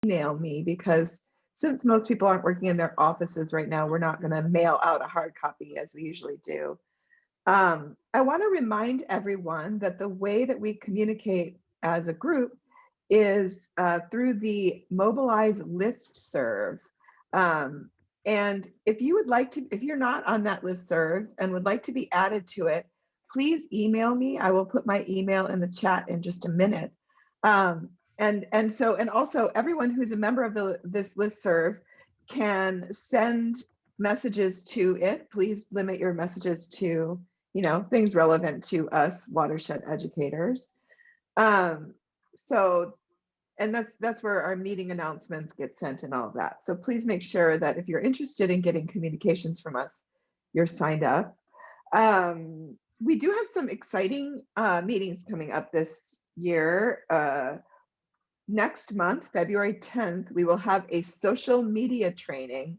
email me, because since most people aren't working in their offices right now, we're not going to mail out a hard copy as we usually do. I want to remind everyone that the way that we communicate as a group is through the Mobilize listserv. And if you would like to, if you're not on that listserv and would like to be added to it, please email me. I will put my email in the chat in just a minute. And also everyone who's a member of this listserv can send messages to it. Please limit your messages to, you know, things relevant to us watershed educators. And that's where our meeting announcements get sent and all of that. So please make sure that if you're interested in getting communications from us, you're signed up. We do have some exciting meetings coming up this year. Next month, February 10th, we will have a social media training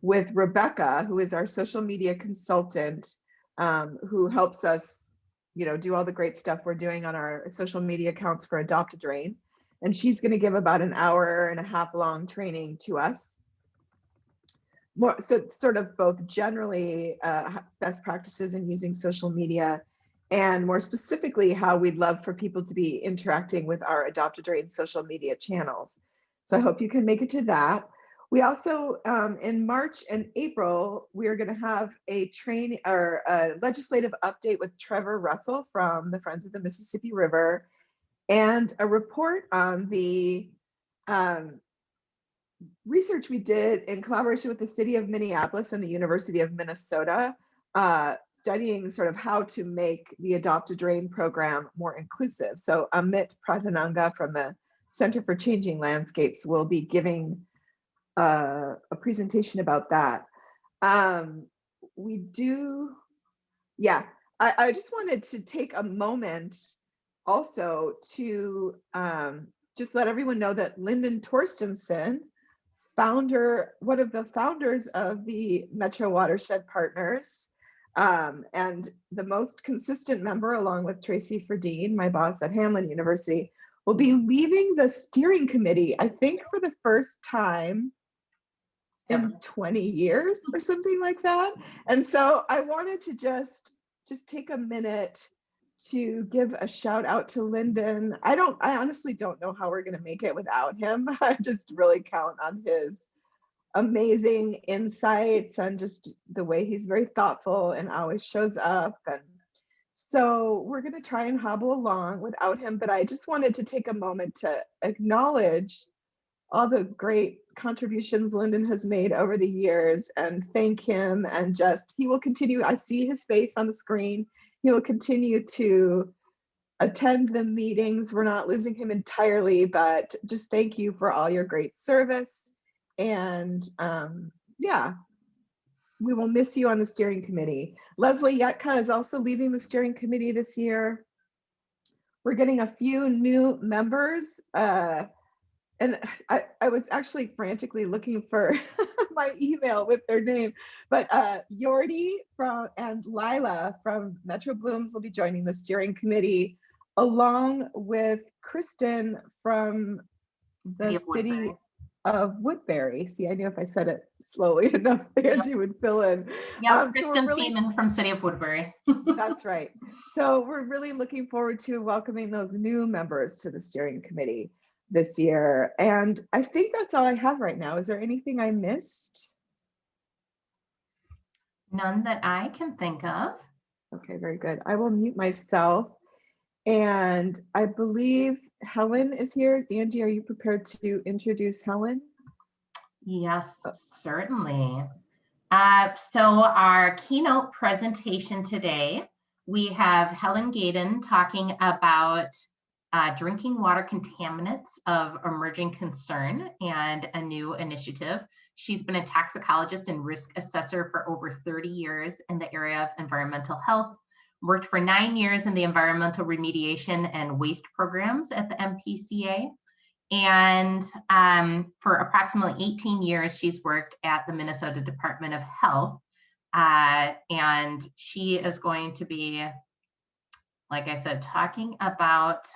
with Rebecca, who is our social media consultant, who helps us, you know, do all the great stuff we're doing on our social media accounts for Adopt a Drain. And she's going to give about an hour and a half long training to us. More so, sort of both generally best practices in using social media, and more specifically how we'd love for people to be interacting with our Adopt a Drain social media channels. So I hope you can make it to that. We also, in March and April, we're going to have a legislative update with Trevor Russell from the Friends of the Mississippi River, and a report on the research we did in collaboration with the City of Minneapolis and the University of Minnesota, studying sort of how to make the Adopt a Drain program more inclusive. So Amit Pradhananga from the Center for Changing Landscapes will be giving a presentation about that. I just wanted to take a moment also to just let everyone know that Lyndon Torstenson, one of the founders of the Metro Watershed Partners, and the most consistent member, along with Tracy Ferdine, my boss at Hamline University, will be leaving the steering committee, I think for the first time in 20 years or something like that. And so I wanted to just take a minute to give a shout out to Lyndon. I honestly don't know how we're going to make it without him. I just really count on his amazing insights and just the way he's very thoughtful and always shows up. And so we're going to try and hobble along without him, but I just wanted to take a moment to acknowledge all the great contributions Lyndon has made over the years and thank him. And just, he will continue, I see his face on the screen. He will continue to attend the meetings. We're not losing him entirely, but just thank you for all your great service. And yeah, we will miss you on the steering committee. Leslie Yetka is also leaving the steering committee this year. We're getting a few new members. And I was actually frantically looking for my email with their name, but Yordi and Lila from Metro Blooms will be joining the steering committee, along with Kristen from the city of Woodbury. See, I knew if I said it slowly enough, Angie would fill in. Yeah, Kristen Seaman from City of Woodbury. That's right. So we're really looking forward to welcoming those new members to the steering committee this year. And I think that's all I have right now. Is there anything I missed? None that I can think of. Okay, very good. I will mute myself. And I believe Helen is here. Angie, are you prepared to introduce Helen? Yes, certainly. So our keynote presentation today, we have Helen Goeden talking about drinking water contaminants of emerging concern and a new initiative. She's been a toxicologist and risk assessor for over 30 years in the area of environmental health, worked for 9 years in the environmental remediation and waste programs at the MPCA. And for approximately 18 years, she's worked at the Minnesota Department of Health. And she is going to be, like I said, talking about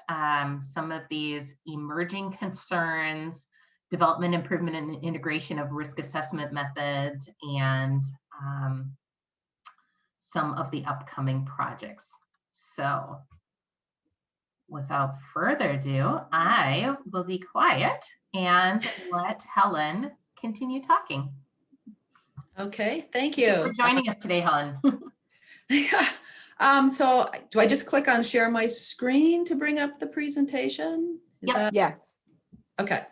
some of these emerging concerns development, improvement, and integration of risk assessment methods, and some of the upcoming projects. So without further ado, I will be quiet and let Helen continue talking. Okay, thank Thank you you. for joining us today, Helen. So do I just click on share my screen to bring up the presentation? Is Yep. that Yes. okay?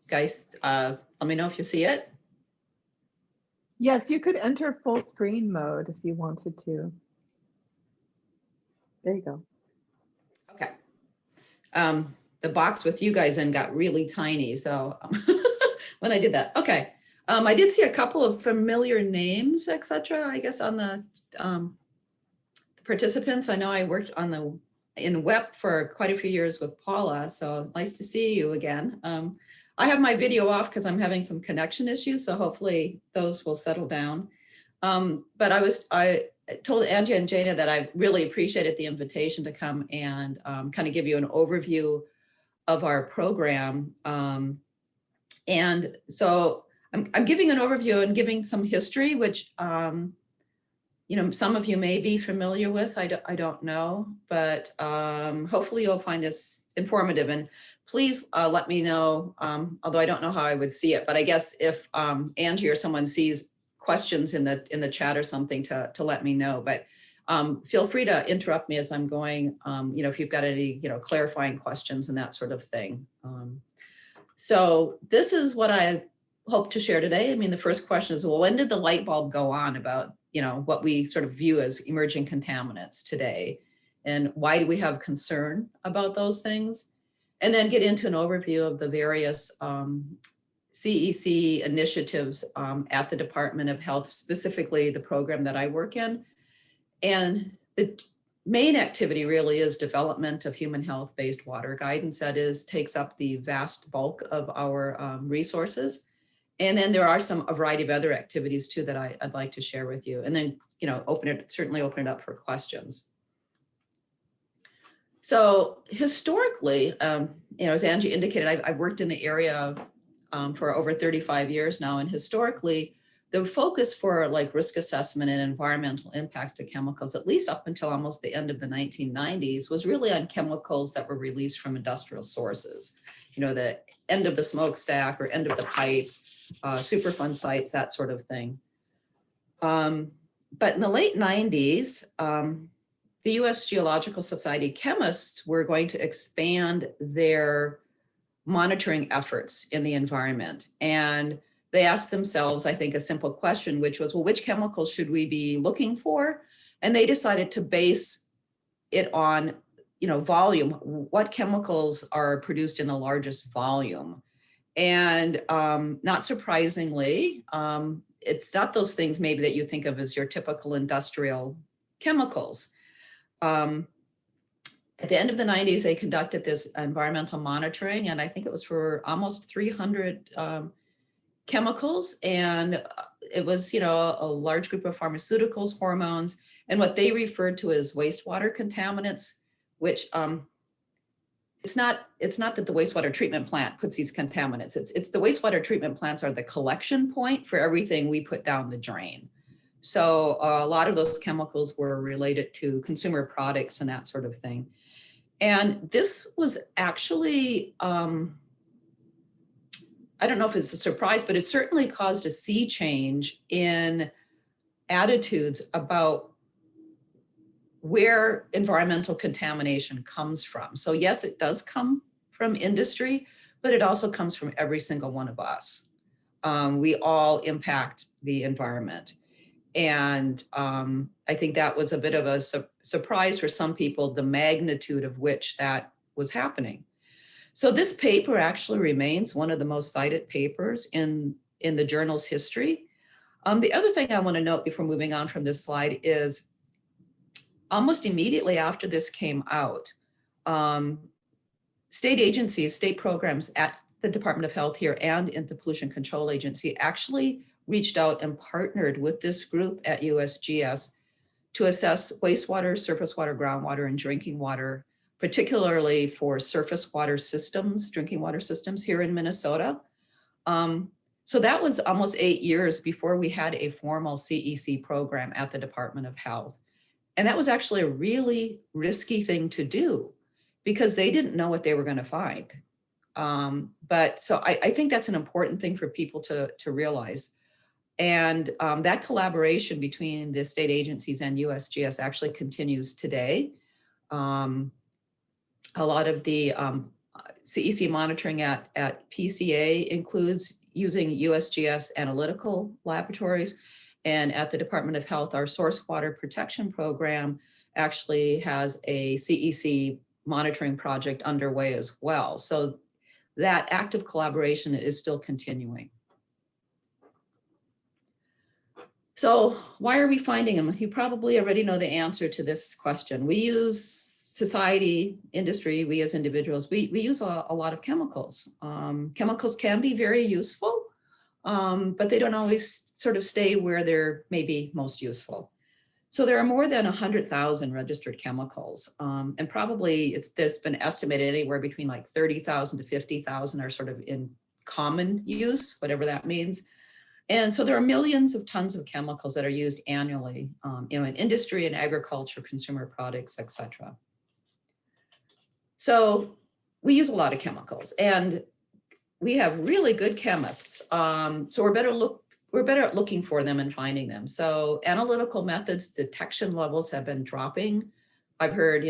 Guys, let me know if you see it. Yes, you could enter full screen mode if you wanted to. There you go. Okay. The box with you guys in got really tiny, so when I did that, okay. I did see a couple of familiar names, etc. I guess on the participants. I know I worked on in WEP for quite a few years with Paula, so nice to see you again. I have my video off because I'm having some connection issues, so hopefully those will settle down. But I told Angie and Jana that I really appreciated the invitation to come and kind of give you an overview of our program. And so I'm giving an overview and giving some history, which you know, some of you may be familiar with, I don't know, but hopefully you'll find this informative, and please let me know, although I don't know how I would see it, but I guess if Angie or someone sees questions in the chat or something to let me know, but feel free to interrupt me as I'm going, you know, if you've got any, you know, clarifying questions and that sort of thing. So this is what I hope to share today. I mean, the first question is, well, when did the light bulb go on about, you know, what we sort of view as emerging contaminants today? And why do we have concern about those things? And then get into an overview of the various CEC initiatives at the Department of Health, specifically the program that I work in. And the main activity really is development of human health-based water guidance. That takes up the vast bulk of our resources. And then there are a variety of other activities too that I'd like to share with you. And then, you know, certainly open it up for questions. So historically, you know, as Angie indicated, I've worked in the area for over 35 years now. And historically, the focus for like risk assessment and environmental impacts to chemicals, at least up until almost the end of the 1990s, was really on chemicals that were released from industrial sources. You know, the end of the smokestack or end of the pipe, Superfund sites, that sort of thing. But in the late 90s, the US Geological Society chemists were going to expand their monitoring efforts in the environment. And they asked themselves, I think, a simple question, which was, well, which chemicals should we be looking for? And they decided to base it on, you know, volume. What chemicals are produced in the largest volume? And not surprisingly, it's not those things maybe that you think of as your typical industrial chemicals. At the end of the 90s, they conducted this environmental monitoring, and I think it was for almost 300 chemicals. And it was, you know, a large group of pharmaceuticals, hormones, and what they referred to as wastewater contaminants, which it's not that the wastewater treatment plant puts these contaminants. It's the wastewater treatment plants are the collection point for everything we put down the drain. So a lot of those chemicals were related to consumer products and that sort of thing. And this was actually, I don't know if it's a surprise, but it certainly caused a sea change in attitudes about where environmental contamination comes from. So yes, it does come from industry, but it also comes from every single one of us. We all impact the environment. And I think that was a bit of a surprise for some people, the magnitude of which that was happening. So this paper actually remains one of the most cited papers in the journal's history. The other thing I want to note before moving on from this slide is almost immediately after this came out, state agencies, state programs at the Department of Health here and in the Pollution Control Agency actually reached out and partnered with this group at USGS to assess wastewater, surface water, groundwater, and drinking water, particularly for surface water systems, drinking water systems here in Minnesota. So that was almost 8 years before we had a formal CEC program at the Department of Health. And that was actually a really risky thing to do because they didn't know what they were going to find. But so I think that's an important thing for people to realize. And that collaboration between the state agencies and USGS actually continues today. A lot of the CEC monitoring at PCA includes using USGS analytical laboratories. And at the Department of Health, our source water protection program actually has a CEC monitoring project underway as well. So that active collaboration is still continuing. So why are we finding them? You probably already know the answer to this question. We use society, industry, we as individuals, we use a lot of chemicals. Chemicals can be very useful, but they don't always sort of stay where they're maybe most useful. So there are more than 100,000 registered chemicals, and probably there's been estimated anywhere between like 30,000 to 50,000 are sort of in common use, whatever that means. And so there are millions of tons of chemicals that are used annually, in industry and agriculture, consumer products, et cetera. So we use a lot of chemicals, and we have really good chemists. So we're better at looking for them and finding them. So analytical methods, detection levels have been dropping. I've heard,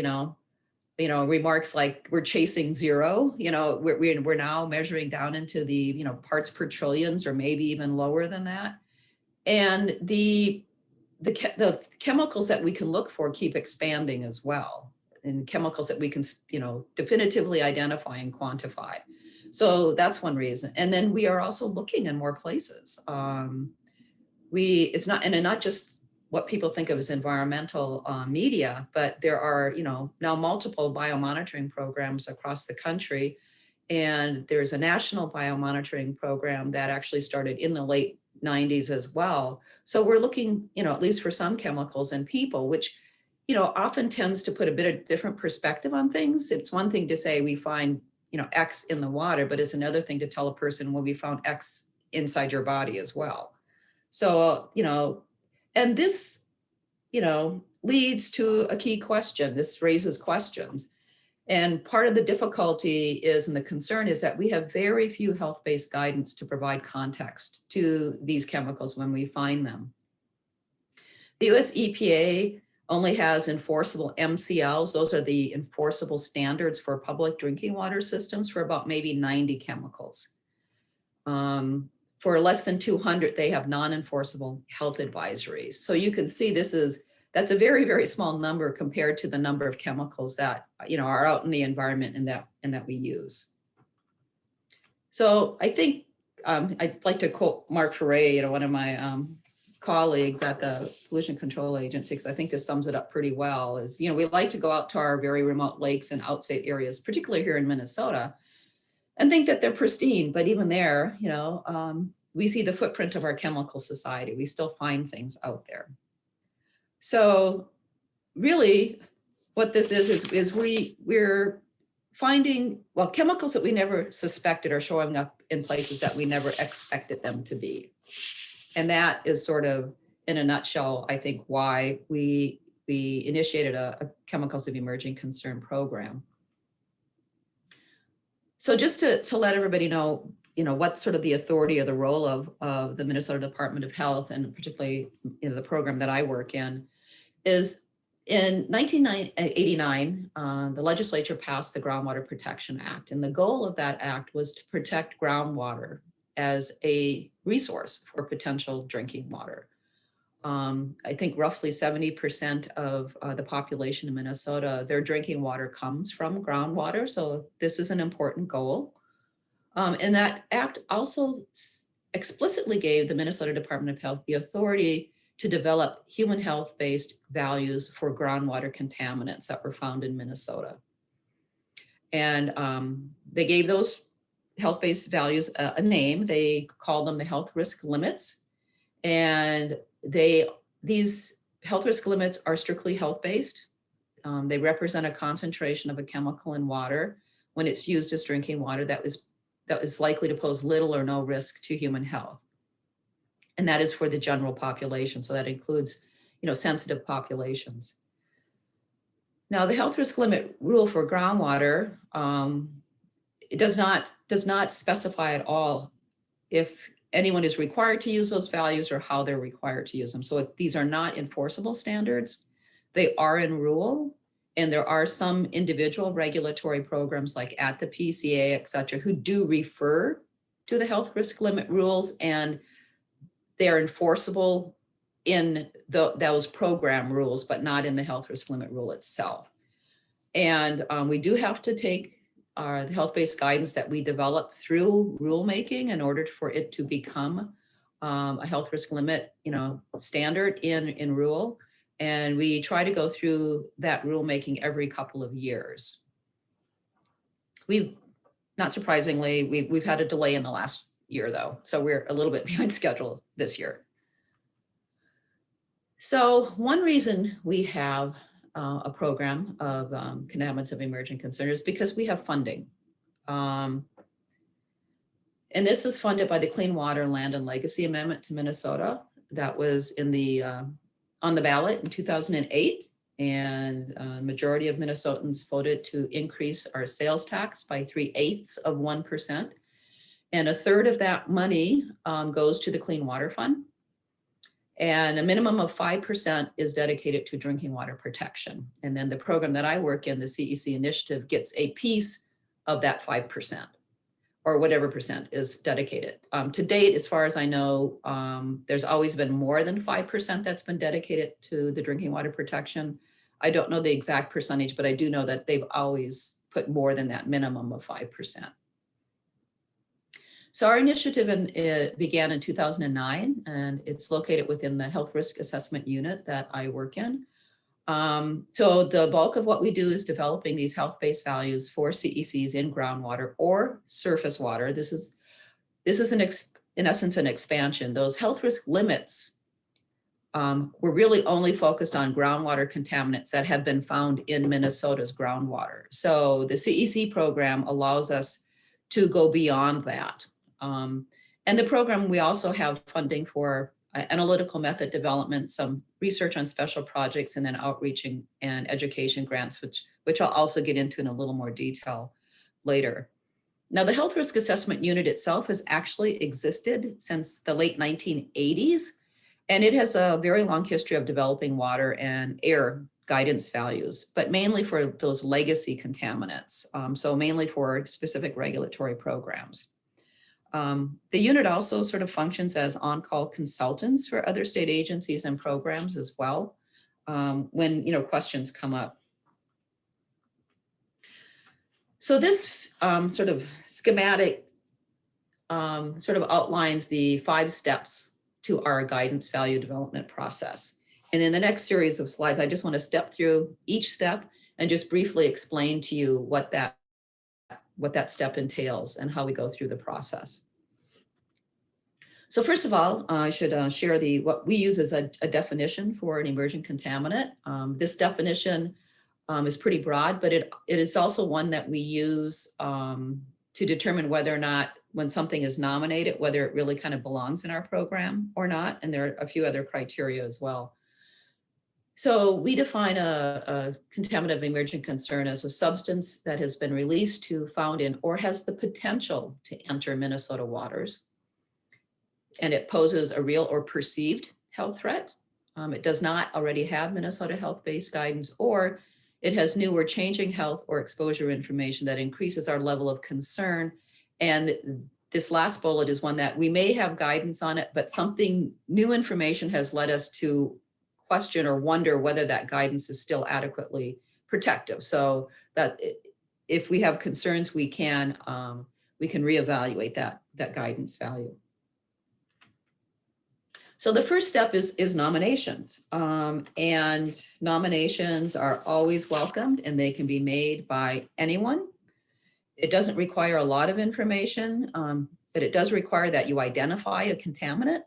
remarks like we're chasing zero. We're now measuring down into the parts per trillions, or maybe even lower than that. And the chemicals that we can look for keep expanding as well, and chemicals that we can definitively identify and quantify. So that's one reason. And then we are also looking in more places. It's not just what people think of as environmental media, but there are, now multiple biomonitoring programs across the country. And there's a national biomonitoring program that actually started in the late 90s as well. So we're looking, at least for some chemicals in people, which, often tends to put a bit of different perspective on things. It's one thing to say we find, X in the water, but it's another thing to tell a person, well, we found X inside your body as well. So, and this, leads to a key question. This raises questions. And part of the difficulty is, and the concern is, that we have very few health-based guidance to provide context to these chemicals when we find them. The US EPA only has enforceable MCLs. Those are the enforceable standards for public drinking water systems for about maybe 90 chemicals. For less than 200, they have non-enforceable health advisories. So you can see that's a very, very small number compared to the number of chemicals that are out in the environment and that we use. So I think I'd like to quote Mark Ferre, one of my colleagues at the Pollution Control Agency, because I think this sums it up pretty well, is, we like to go out to our very remote lakes and outside areas, particularly here in Minnesota, and think that they're pristine. But even there, we see the footprint of our chemical society. We still find things out there. So really what this is we're finding, chemicals that we never suspected are showing up in places that we never expected them to be. And that is sort of, in a nutshell, I think, why we initiated a Chemicals of Emerging Concern program. So just to let everybody know, what sort of the authority or the role of the Minnesota Department of Health, and particularly the program that I work in, is in 1989, the legislature passed the Groundwater Protection Act. And the goal of that act was to protect groundwater as a resource for potential drinking water. I think roughly 70% of the population in Minnesota, their drinking water comes from groundwater. So this is an important goal. And that act also explicitly gave the Minnesota Department of Health the authority to develop human health-based values for groundwater contaminants that were found in Minnesota. And they gave those health-based values a name. They called them the health risk limits. And these health risk limits are strictly health-based. They represent a concentration of a chemical in water when it's used as drinking water that is likely to pose little or no risk to human health. And that is for the general population. So that includes, sensitive populations. Now, the health risk limit rule for groundwater, it does not specify at all if anyone is required to use those values or how they're required to use them. So these are not enforceable standards. They are in rule, and there are some individual regulatory programs like at the PCA, et cetera, who do refer to the health risk limit rules, and they're enforceable in those program rules, but not in the health risk limit rule itself. And we do have to take the health-based guidance that we develop through rulemaking in order for it to become a health risk limit, standard in rule. And we try to go through that rulemaking every couple of years. Not surprisingly, we've had a delay in the last year though, so we're a little bit behind schedule this year. So one reason we have a program of contaminants of emerging concern is because we have funding. And this was funded by the Clean Water, Land and Legacy Amendment to Minnesota that was in on the ballot in 2008. And the majority of Minnesotans voted to increase our sales tax by 0.3%. And a third of that money goes to the Clean Water Fund. And a minimum of 5% is dedicated to drinking water protection. And then the program that I work in, the CEC initiative, gets a piece of that 5%, or whatever percent is dedicated. To date, as far as I know, there's always been more than 5% that's been dedicated to the drinking water protection. I don't know the exact percentage, but I do know that they've always put more than that minimum of 5%. So our initiative began in 2009, and it's located within the Health Risk Assessment Unit that I work in. So the bulk of what we do is developing these health-based values for CECs in groundwater or surface water. This is in essence an expansion. Those health risk limits were really only focused on groundwater contaminants that have been found in Minnesota's groundwater. So the CEC program allows us to go beyond that. And the program, we also have funding for analytical method development, some research on special projects, and then outreach and education grants, which I'll also get into in a little more detail later. Now, the Health Risk Assessment Unit itself has actually existed since the late 1980s, and it has a very long history of developing water and air guidance values, but mainly for those legacy contaminants, so mainly for specific regulatory programs. The unit also sort of functions as on-call consultants for other state agencies and programs as well, when questions come up. So this sort of schematic sort of outlines the 5 steps to our guidance value development process. And in the next series of slides, I just want to step through each step and just briefly explain to you what that step entails and how we go through the process. So first of all, I should share what we use as a definition for an emerging contaminant. This definition is pretty broad, but it is also one that we use to determine whether or not, when something is nominated, whether it really kind of belongs in our program or not. And there are a few other criteria as well. So we define a contaminant of emerging concern as a substance that has been released to, found in, or has the potential to enter Minnesota waters. And it poses a real or perceived health threat. It does not already have Minnesota health-based guidance, or it has new or changing health or exposure information that increases our level of concern. And this last bullet is one that we may have guidance on it, but something new information has led us to question or wonder whether that guidance is still adequately protective. So that if we have concerns, we can reevaluate that guidance value. So the first step is nominations, and nominations are always welcomed, and they can be made by anyone. It doesn't require a lot of information, but it does require that you identify a contaminant.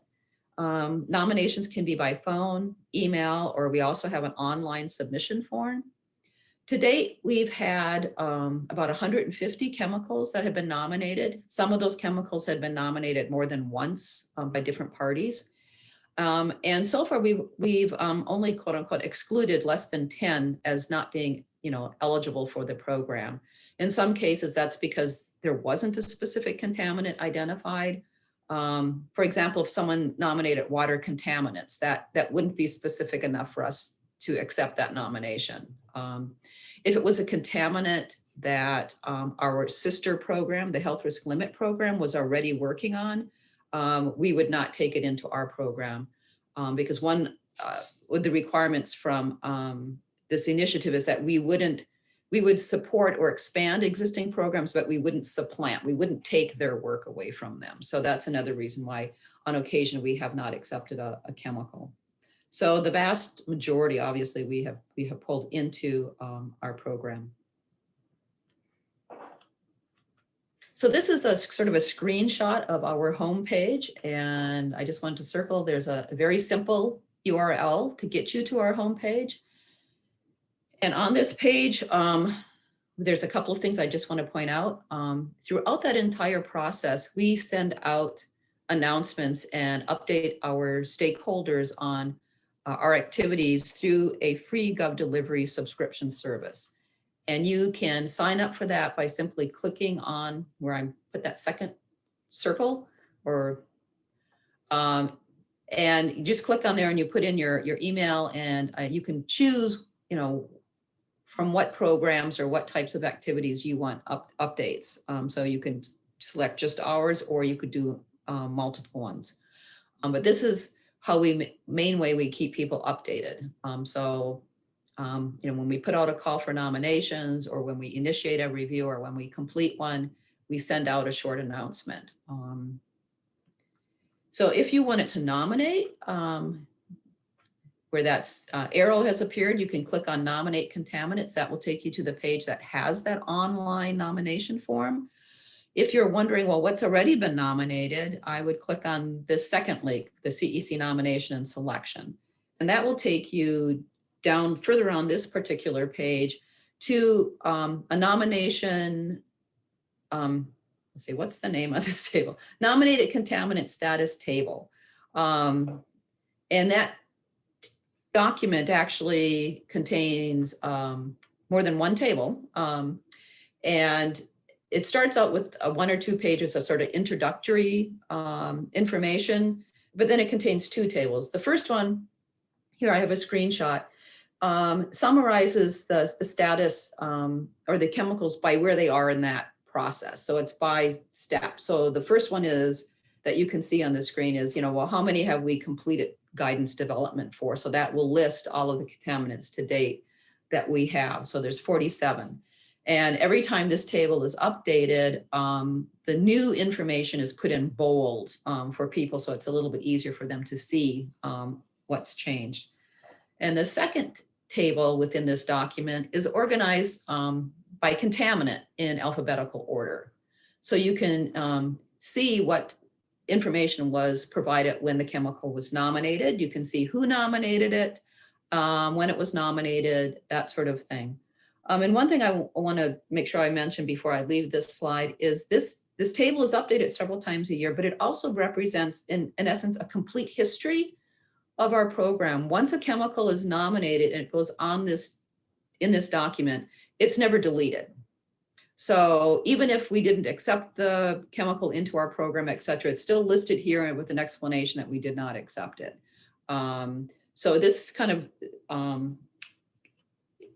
Nominations can be by phone, email, or we also have an online submission form. To date, we've had about 150 chemicals that have been nominated. Some of those chemicals had been nominated more than once by different parties. And so far, we've only quote unquote excluded less than 10 as not being, eligible for the program. In some cases, that's because there wasn't a specific contaminant identified. For example, if someone nominated water contaminants, that wouldn't be specific enough for us to accept that nomination. If it was a contaminant that our sister program, the Health Risk Limit Program, was already working on, we would not take it into our program because one of the requirements from this initiative is that we would support or expand existing programs, but we wouldn't supplant, we wouldn't take their work away from them. So that's another reason why on occasion we have not accepted a chemical. So the vast majority, obviously, we have pulled into our program. So this is a sort of a screenshot of our homepage, and I just wanted to circle. There's a very simple URL to get you to our homepage. And on this page, there's a couple of things I just want to point out. Throughout that entire process, we send out announcements and update our stakeholders on our activities through a free GovDelivery subscription service. And you can sign up for that by simply clicking on where I put that second circle, or and you just click on there and you put in your email, and you can choose, from what programs or what types of activities you want updates. So you can select just ours, or you could do multiple ones. But this is how main way we keep people updated. When we put out a call for nominations, or when we initiate a review, or when we complete one, we send out a short announcement. So if you wanted to nominate, where that arrow has appeared, you can click on Nominate Contaminants. That will take you to the page that has that online nomination form. If you're wondering, well, what's already been nominated, I would click on this second link, the CEC nomination and selection. And that will take you down further on this particular page to a nomination, let's see, what's the name of this table? Nominated Contaminant Status Table. And that document actually contains more than one table. And it starts out with 1 or 2 pages of sort of introductory information, but then it contains 2 tables. The first one, here I have a screenshot, summarizes the status or the chemicals by where they are in that process. So it's by step. So the first one is that you can see on the screen is, well, how many have we completed guidance development for? So that will list all of the contaminants to date that we have. So there's 47. And every time this table is updated, the new information is put in bold for people. So it's a little bit easier for them to see what's changed. And the second table within this document is organized by contaminant in alphabetical order. So you can see what information was provided when the chemical was nominated. You can see who nominated it, when it was nominated, that sort of thing. And one thing I want to make sure I mention before I leave this slide is this table is updated several times a year, but it also represents, in essence, a complete history of our program. Once a chemical is nominated and it goes on in this document, it's never deleted. So even if we didn't accept the chemical into our program, et cetera, it's still listed here with an explanation that we did not accept it. So this kind of,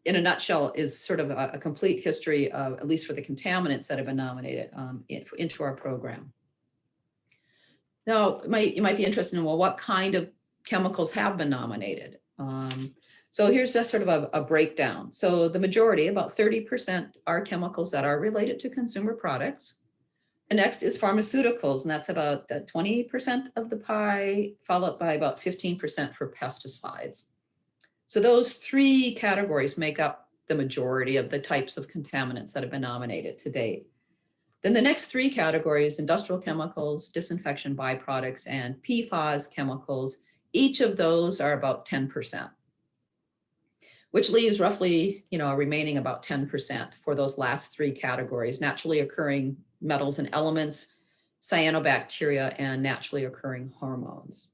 in a nutshell, is sort of a complete history of, at least for the contaminants that have been nominated into our program. Now, you might be interested in, well, what kind of chemicals have been nominated? So here's just sort of a breakdown. So the majority, about 30%, are chemicals that are related to consumer products. The next is pharmaceuticals, and that's about 20% of the pie, followed by about 15% for pesticides. So those 3 categories make up the majority of the types of contaminants that have been nominated to date. Then the next three categories, industrial chemicals, disinfection byproducts, and PFAS chemicals, each of those are about 10%, which leaves roughly, remaining about 10% for those last three categories: naturally occurring metals and elements, cyanobacteria, and naturally occurring hormones.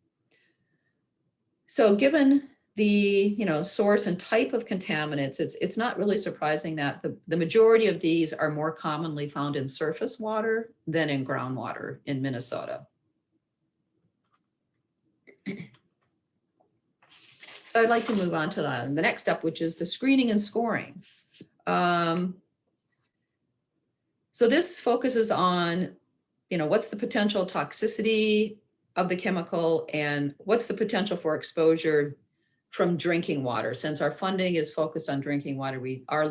So given the source and type of contaminants, it's not really surprising that the majority of these are more commonly found in surface water than in groundwater in Minnesota. So I'd like to move on to the next step, which is the screening and scoring. So this focuses on, what's the potential toxicity of the chemical and what's the potential for exposure from drinking water. Since our funding is focused on drinking water, we do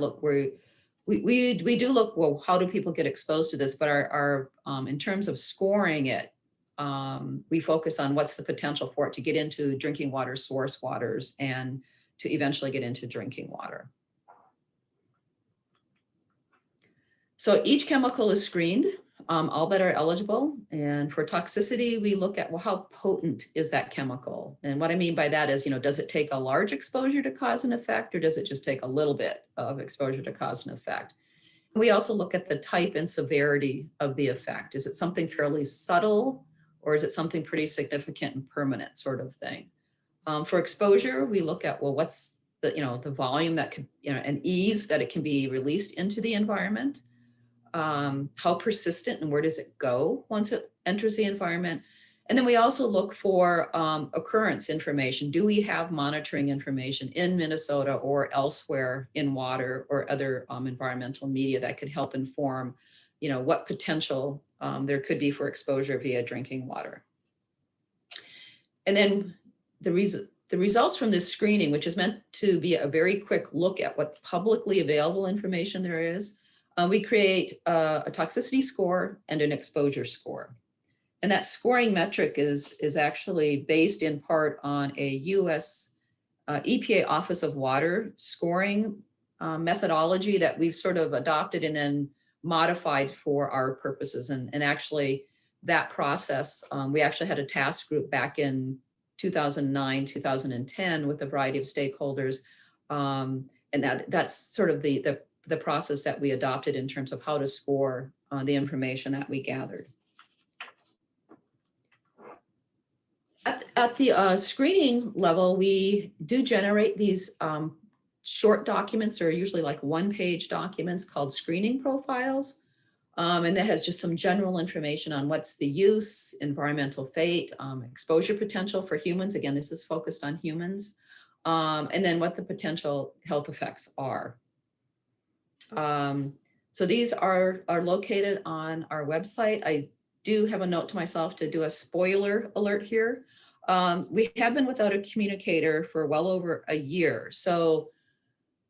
look, well, how do people get exposed to this? But our in terms of scoring it, we focus on what's the potential for it to get into drinking water source waters and to eventually get into drinking water. So each chemical is screened, all that are eligible. And for toxicity, we look at, well, how potent is that chemical? And what I mean by that is, does it take a large exposure to cause an effect, or does it just take a little bit of exposure to cause an effect? We also look at the type and severity of the effect. Is it something fairly subtle, or is it something pretty significant and permanent sort of thing? For exposure, we look at, well, what's the volume that could, and ease that it can be released into the environment. How persistent and where does it go once it enters the environment? And then we also look for occurrence information. Do we have monitoring information in Minnesota or elsewhere in water or other environmental media that could help inform, what potential there could be for exposure via drinking water? And then the results from this screening, which is meant to be a very quick look at what publicly available information there is, we create a toxicity score and an exposure score. And that scoring metric is actually based in part on a US EPA Office of Water scoring methodology that we've sort of adopted and then modified for our purposes. And actually that process, we actually had a task group back in 2009, 2010 with a variety of stakeholders. And that's sort of the process that we adopted in terms of how to score the information that we gathered. At the screening level, we do generate these short documents, or usually like one-page documents called screening profiles. And that has just some general information on what's the use, environmental fate, exposure potential for humans. Again, this is focused on humans. And then what the potential health effects are. So these are located on our website. I do have a note to myself to do a spoiler alert here. We have been without a communicator for well over a year. So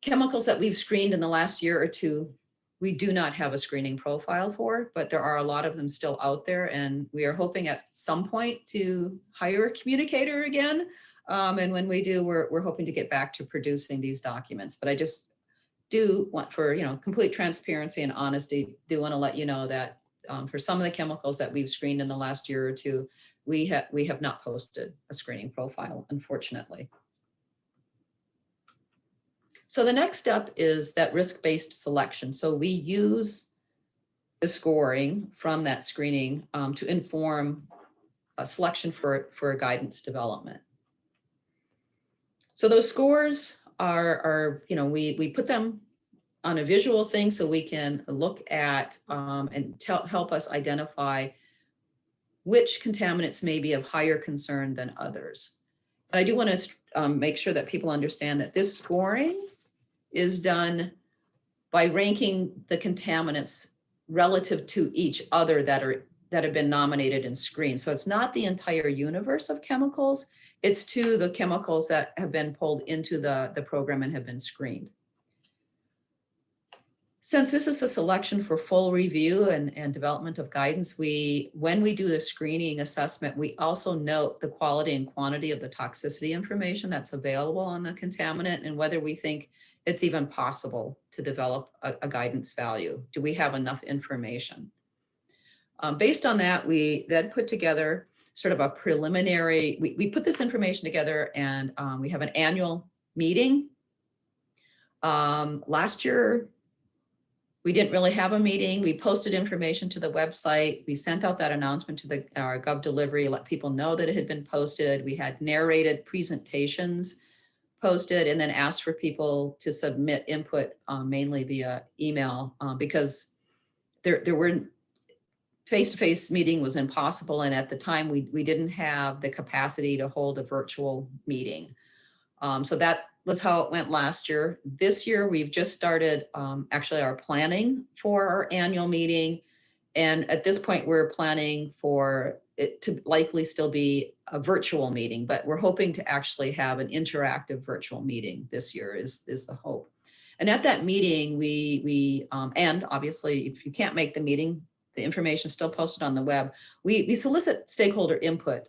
chemicals that we've screened in the last year or two, we do not have a screening profile for, but there are a lot of them still out there. And we are hoping at some point to hire a communicator again. And when we do, we're hoping to get back to producing these documents. But I just do want, for complete transparency and honesty, do want to let you know that for some of the chemicals that we've screened in the last year or two, we have not posted a screening profile, unfortunately. So the next step is that risk-based selection. So we use the scoring from that screening to inform a selection for guidance development. So those scores are we put them on a visual thing so we can look at and help us identify which contaminants may be of higher concern than others. And I do want to make sure that people understand that this scoring is done by ranking the contaminants relative to each other that have been nominated and screened. So it's not the entire universe of chemicals, it's to the chemicals that have been pulled into the program and have been screened. Since this is a selection for full review and development of guidance, when we do the screening assessment, we also note the quality and quantity of the toxicity information that's available on the contaminant and whether we think it's even possible to develop a guidance value. Do we have enough information? Based on that, we then put together sort of a preliminary, we put this information together, and we have an annual meeting. Last year, we didn't really have a meeting. We posted information to the website. We sent out that announcement to our Gov delivery, let people know that it had been posted. We had narrated presentations posted, and then asked for people to submit input mainly via email, because there were face-to-face meeting was impossible. And at the time we didn't have the capacity to hold a virtual meeting. So that was how it went last year. This year, we've just started actually our planning for our annual meeting. And at this point, we're planning for it to likely still be a virtual meeting, but we're hoping to actually have an interactive virtual meeting this year is the hope. And at that meeting, we and obviously, if you can't make the meeting, the information is still posted on the web. We solicit stakeholder input,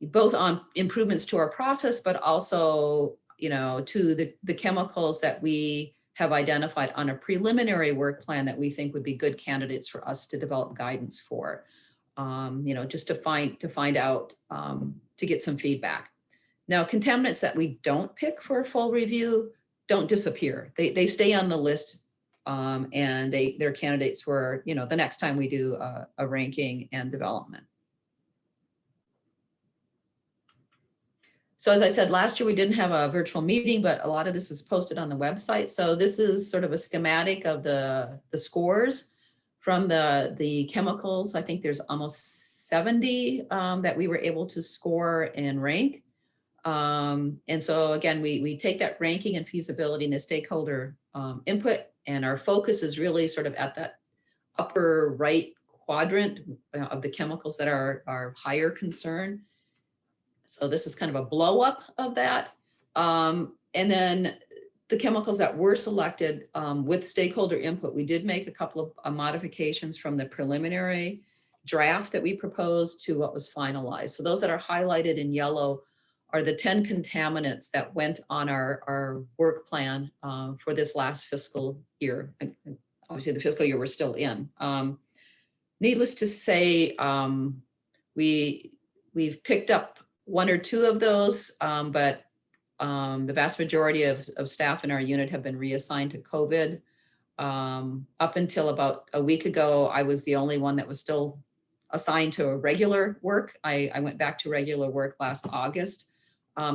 both on improvements to our process, but also, to the chemicals that we have identified on a preliminary work plan that we think would be good candidates for us to develop guidance for, just to find out, to get some feedback. Now, contaminants that we don't pick for a full review don't disappear. They stay on the list, and they're candidates for, the next time we do a ranking and development. So as I said, last year we didn't have a virtual meeting, but a lot of this is posted on the website. So this is sort of a schematic of the scores from the chemicals. I think there's almost 70 that we were able to score and rank. And so again, we take that ranking and feasibility and the stakeholder input, and our focus is really sort of at that upper right quadrant of the chemicals that are higher concern. So this is kind of a blow up of that. And then the chemicals that were selected with stakeholder input, we did make a couple of modifications from the preliminary draft that we proposed to what was finalized. So those that are highlighted in yellow are the 10 contaminants that went on our work plan for this last fiscal year. Obviously the fiscal year we're still in. Needless to say, we've picked up one or two of those, but the vast majority of staff in our unit have been reassigned to COVID. Up until about a week ago, I was the only one that was still assigned to a regular work. I went back to regular work last August.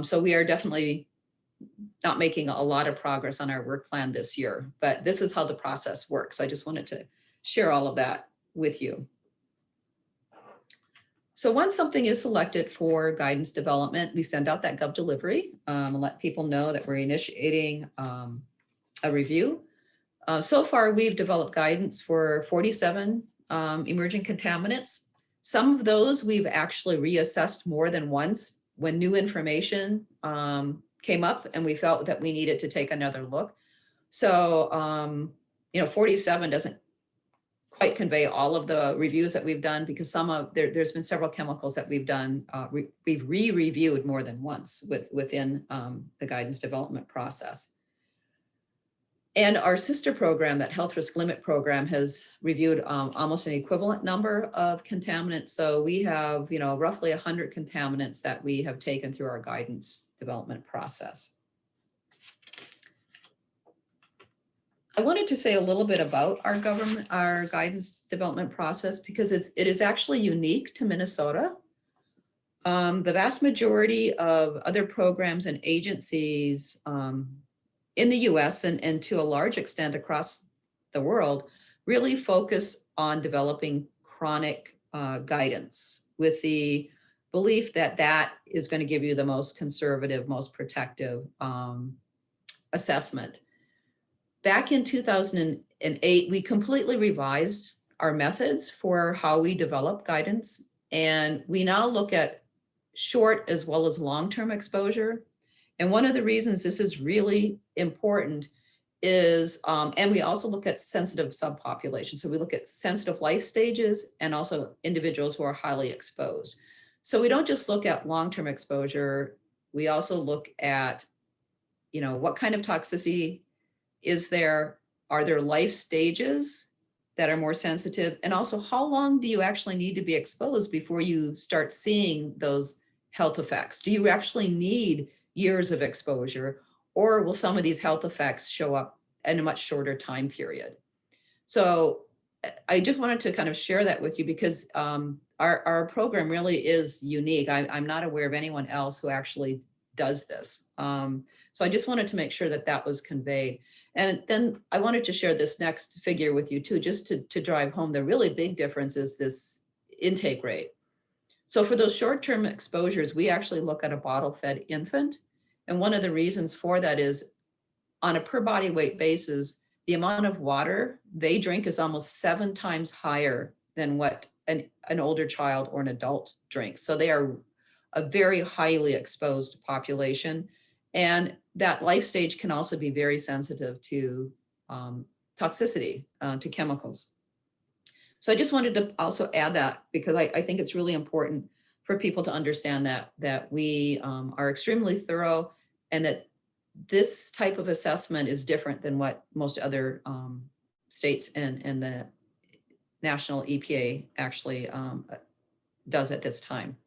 So we are definitely not making a lot of progress on our work plan this year, but this is how the process works. I just wanted to share all of that with you. So once something is selected for guidance development, we send out that Gov delivery and let people know that we're initiating a review. So far, we've developed guidance for 47 emerging contaminants. Some of those we've actually reassessed more than once when new information came up and we felt that we needed to take another look. So, 47 doesn't quite convey all of the reviews that we've done, because there's been several chemicals that we've done, we've re-reviewed more than once within the guidance development process. And our sister program, that health risk limit program, has reviewed almost an equivalent number of contaminants. So we have, roughly 100 contaminants that we have taken through our guidance development process. I wanted to say a little bit about our guidance development process, because it is actually unique to Minnesota. The vast majority of other programs and agencies in the US and to a large extent across the world really focus on developing chronic guidance with the belief that that is going to give you the most conservative, most protective assessment. Back in 2008, we completely revised our methods for how we develop guidance. And we now look at short as well as long-term exposure. And one of the reasons this is really important is, and we also look at sensitive subpopulations. So we look at sensitive life stages and also individuals who are highly exposed. So we don't just look at long-term exposure, we also look at, what kind of toxicity is there? Are there life stages that are more sensitive? And also, how long do you actually need to be exposed before you start seeing those health effects? Do you actually need years of exposure, or will some of these health effects show up in a much shorter time period? So I just wanted to kind of share that with you because our program really is unique. I'm not aware of anyone else who actually does this. So I just wanted to make sure that that was conveyed. And then I wanted to share this next figure with you too, just to drive home the really big difference is this intake rate. So for those short-term exposures, we actually look at a bottle-fed infant. And one of the reasons for that is on a per body weight basis, the amount of water they drink is almost 7 times higher than what an older child or an adult drinks. So they are a very highly exposed population. And that life stage can also be very sensitive to toxicity, to chemicals. So I just wanted to also add that because I think it's really important for people to understand that we are extremely thorough and that this type of assessment is different than what most other states and the national EPA actually does at this time.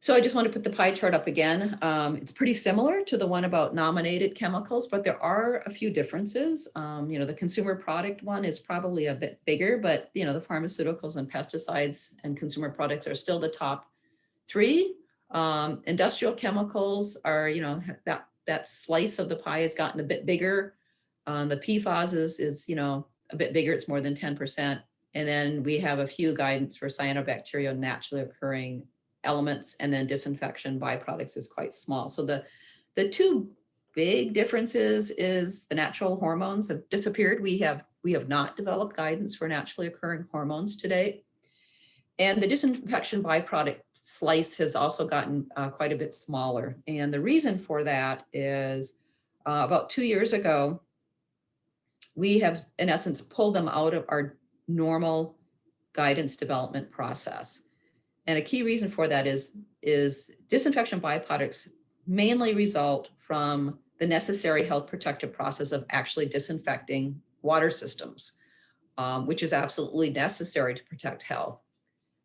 So I just want to put the pie chart up again. It's pretty similar to the one about nominated chemicals, but there are a few differences. The consumer product one is probably a bit bigger, but the pharmaceuticals and pesticides and consumer products are still the top 3. Industrial chemicals are, that slice of the pie has gotten a bit bigger. The PFAS is a bit bigger. It's more than 10%. And then we have a few guidance for cyanobacteria, naturally occurring elements, and then disinfection byproducts is quite small. So the 2 big differences is the natural hormones have disappeared. We have not developed guidance for naturally occurring hormones today. And the disinfection byproduct slice has also gotten quite a bit smaller. And the reason for that is about 2 years ago, we have, in essence, pulled them out of our normal guidance development process. And a key reason for that is disinfection byproducts mainly result from the necessary health protective process of actually disinfecting water systems, which is absolutely necessary to protect health.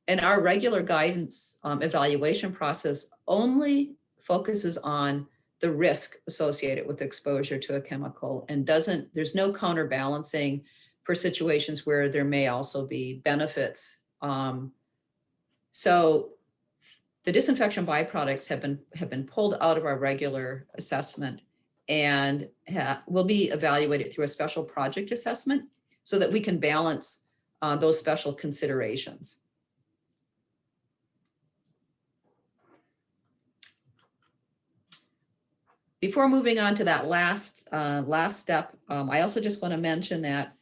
And our regular guidance evaluation process only focuses on the risk associated with exposure to a chemical and there's no counterbalancing for situations where there may also be benefits. So the disinfection byproducts have been pulled out of our regular assessment and will be evaluated through a special project assessment so that we can balance those special considerations. Before moving on to that last step, I also just want to mention that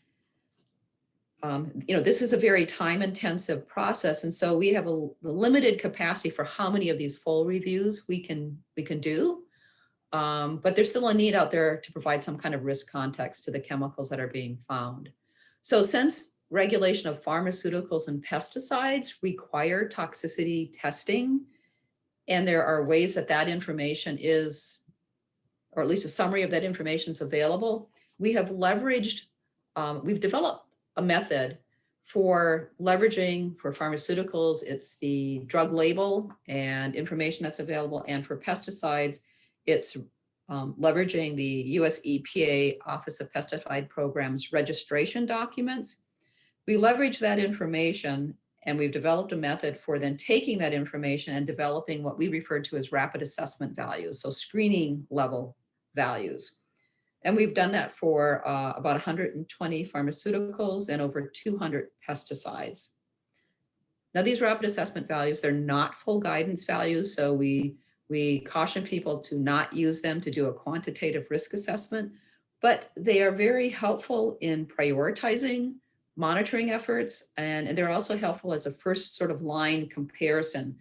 this is a very time-intensive process, and so we have a limited capacity for how many of these full reviews we can do. But there's still a need out there to provide some kind of risk context to the chemicals that are being found. So since regulation of pharmaceuticals and pesticides require toxicity testing, and there are ways that information is, or at least a summary of that information is available, we have leveraged, we've developed a method for leveraging for pharmaceuticals. It's the drug label and information that's available. And for pesticides, it's leveraging the US EPA Office of Pesticide Programs registration documents. We leverage that information and we've developed a method for then taking that information and developing what we refer to as rapid assessment values, so screening level values. And we've done that for about 120 pharmaceuticals and over 200 pesticides. Now, these rapid assessment values, they're not full guidance values, so we caution people to not use them to do a quantitative risk assessment, but they are very helpful in prioritizing monitoring efforts, and they're also helpful as a first sort of line comparison.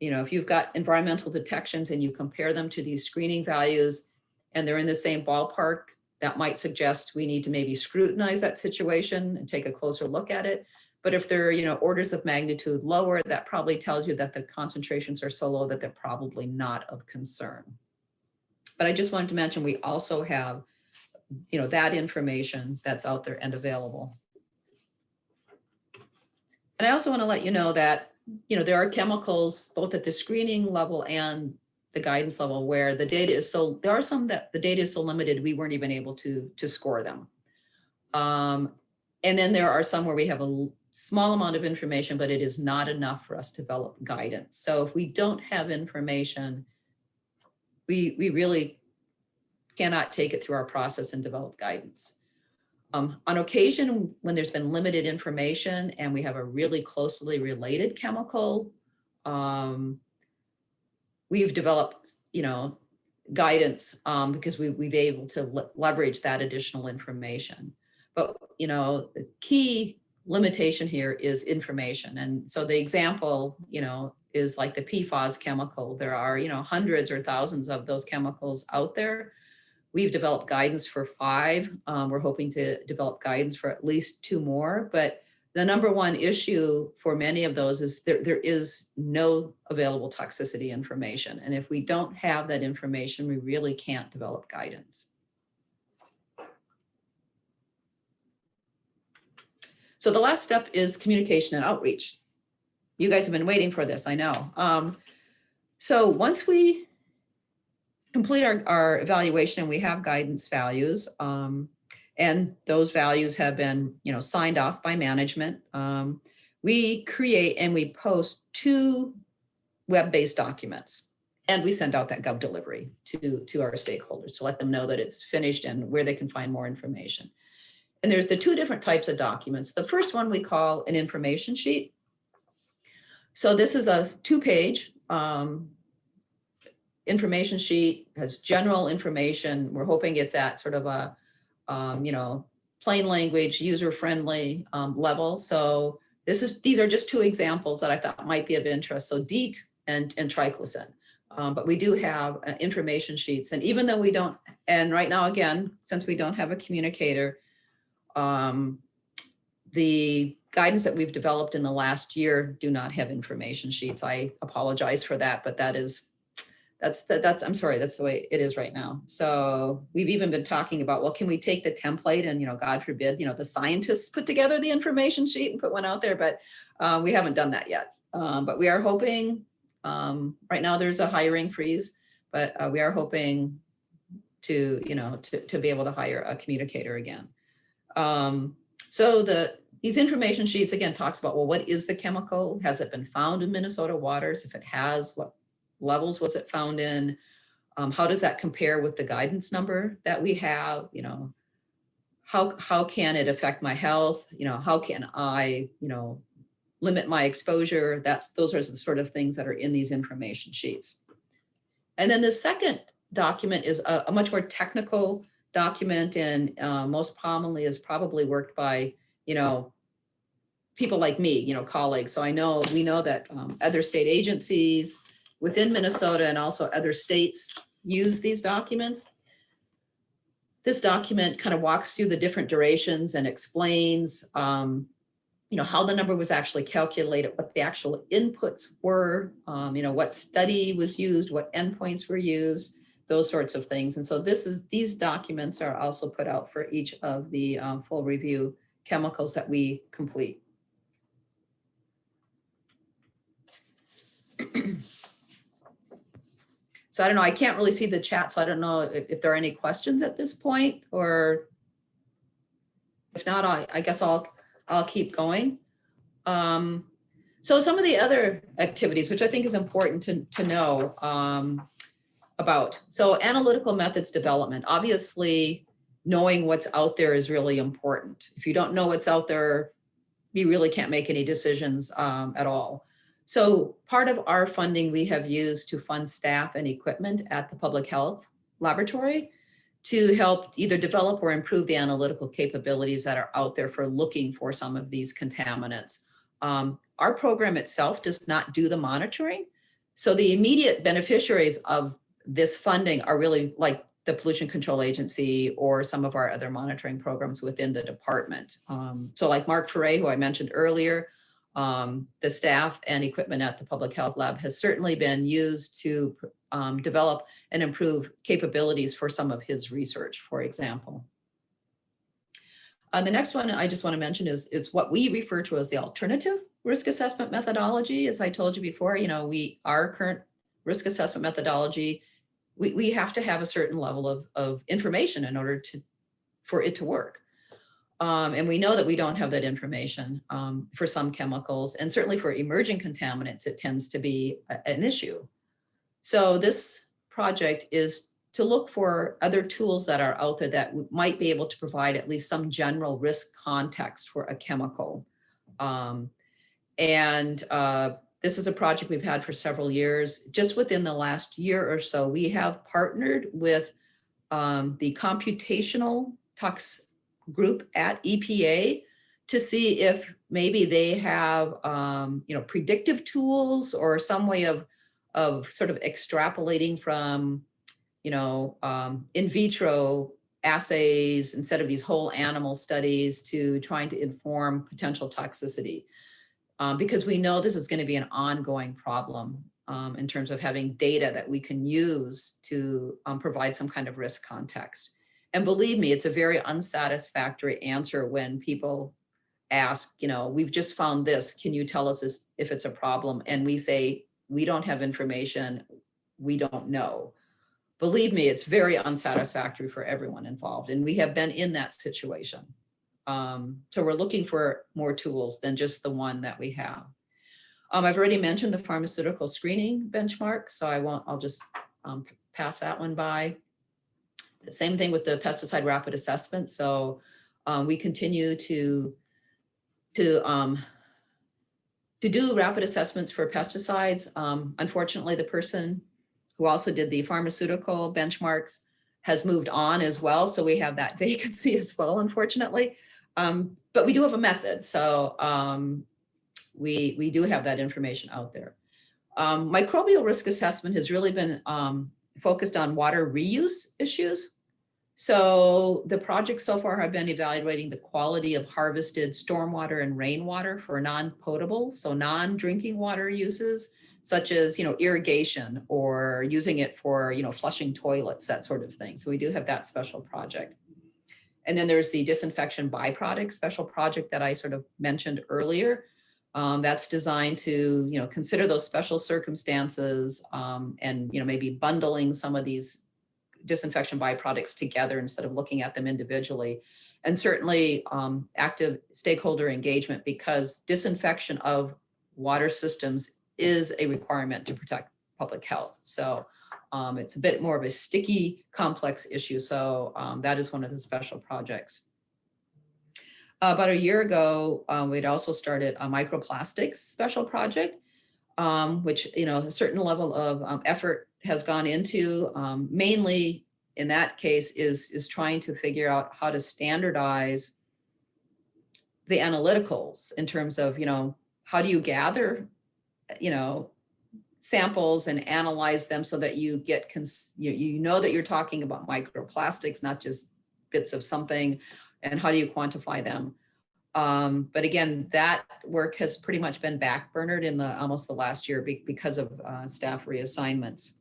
If you've got environmental detections and you compare them to these screening values, and they're in the same ballpark, that might suggest we need to maybe scrutinize that situation and take a closer look at it. But if they're, orders of magnitude lower, that probably tells you that the concentrations are so low that they're probably not of concern. But I just wanted to mention we also have that information that's out there and available. And I also want to let you know that, there are chemicals both at the screening level and the guidance level where the data is there are some that the data is so limited, we weren't even able to score them. And then there are some where we have a small amount of information, but it is not enough for us to develop guidance. So if we don't have information, we really cannot take it through our process and develop guidance. On occasion, when there's been limited information and we have a really closely related chemical, we've developed, guidance because we've been able to leverage that additional information. But, the key limitation here is information. And so the example, is like the PFAS chemical. There are, hundreds or thousands of those chemicals out there. We've developed guidance for 5. We're hoping to develop guidance for at least 2 more. But the number one issue for many of those is there is no available toxicity information. And if we don't have that information, we really can't develop guidance. So the last step is communication and outreach. You guys have been waiting for this, I know. So once we complete our evaluation and we have guidance values, and those values have been, signed off by management, we create and we post 2 web-based documents, and we send out that Gov delivery to our stakeholders to let them know that it's finished and where they can find more information. And there's the 2 different types of documents. The first one we call an information sheet. So this is a 2-page information sheet, has general information. We're hoping it's at sort of a, plain language, user-friendly level. So these are just 2 examples that I thought might be of interest. So DEET and triclosan. But we do have information sheets. And even though we don't, and right now, again, since we don't have a communicator, the guidance that we've developed in the last year do not have information sheets. I apologize for that, but that's I'm sorry, that's the way it is right now. So we've even been talking about, well, can we take the template and, God forbid, the scientists put together the information sheet and put one out there, but we haven't done that yet. But we are hoping, right now there's a hiring freeze, but we are hoping to be able to hire a communicator again. So these information sheets again talks about, well, what is the chemical? Has it been found in Minnesota waters? If it has, what levels was it found in? How does that compare with the guidance number that we have? How can it affect my health? How can I, limit my exposure? Those are the sort of things that are in these information sheets. And then the second document is a much more technical document, and most commonly is probably worked by, people like me, colleagues. So we know that other state agencies within Minnesota and also other states use these documents. This document kind of walks through the different durations and explains, how the number was actually calculated, what the actual inputs were, what study was used, what endpoints were used, those sorts of things. And so these documents are also put out for each of the full review chemicals that we complete. So I don't know, I can't really see the chat, so I don't know if there are any questions at this point, or if not, I guess I'll keep going. So some of the other activities, which I think is important to know about. So analytical methods development, obviously knowing what's out there is really important. If you don't know what's out there, you really can't make any decisions at all. So part of our funding we have used to fund staff and equipment at the public health laboratory to help either develop or improve the analytical capabilities that are out there for looking for some of these contaminants. Our program itself does not do the monitoring. So the immediate beneficiaries of this funding are really like the Pollution Control Agency or some of our other monitoring programs within the department. So like Mark Ferre, who I mentioned earlier, the staff and equipment at the public health lab has certainly been used to develop and improve capabilities for some of his research, for example. The next one I just want to mention is it's what we refer to as the alternative risk assessment methodology. As I told you before, our current risk assessment methodology, we have to have a certain level of information in order for it to work. And we know that we don't have that information for some chemicals, and certainly for emerging contaminants, it tends to be an issue. So this project is to look for other tools that are out there that might be able to provide at least some general risk context for a chemical. This is a project we've had for several years. Just within the last year or so, we have partnered with the computational tox group at EPA to see if maybe they have predictive tools or some way of sort of extrapolating from in vitro assays instead of these whole animal studies to trying to inform potential toxicity. Because we know this is going to be an ongoing problem in terms of having data that we can use to provide some kind of risk context. And believe me, it's a very unsatisfactory answer when people ask, we've just found this, can you tell us if it's a problem? And we say, we don't have information, we don't know. Believe me, it's very unsatisfactory for everyone involved. And we have been in that situation. So we're looking for more tools than just the one that we have. I've already mentioned the pharmaceutical screening benchmark, so I'll just pass that one by. The same thing with the pesticide rapid assessment. So we continue to do rapid assessments for pesticides. Unfortunately, the person who also did the pharmaceutical benchmarks has moved on as well. So we have that vacancy as well, unfortunately. But we do have a method. So we do have that information out there. Microbial risk assessment has really been focused on water reuse issues. So the projects so far have been evaluating the quality of harvested stormwater and rainwater for non-potable, so non-drinking water uses, such as irrigation or using it for flushing toilets, that sort of thing. So we do have that special project. And then there's the disinfection byproduct special project that I sort of mentioned earlier. That's designed to consider those special circumstances and maybe bundling some of these disinfection byproducts together instead of looking at them individually. And certainly active stakeholder engagement, because disinfection of water systems is a requirement to protect public health. So it's a bit more of a sticky, complex issue. So that is one of the special projects. About a year ago, we'd also started a microplastics special project, which a certain level of effort has gone into. Mainly in that case is trying to figure out how to standardize the analyticals in terms of how do you gather samples and analyze them so that you get that you're talking about microplastics, not just bits of something, and how do you quantify them. But again, that work has pretty much been backburnered in almost the last year because of staff reassignments.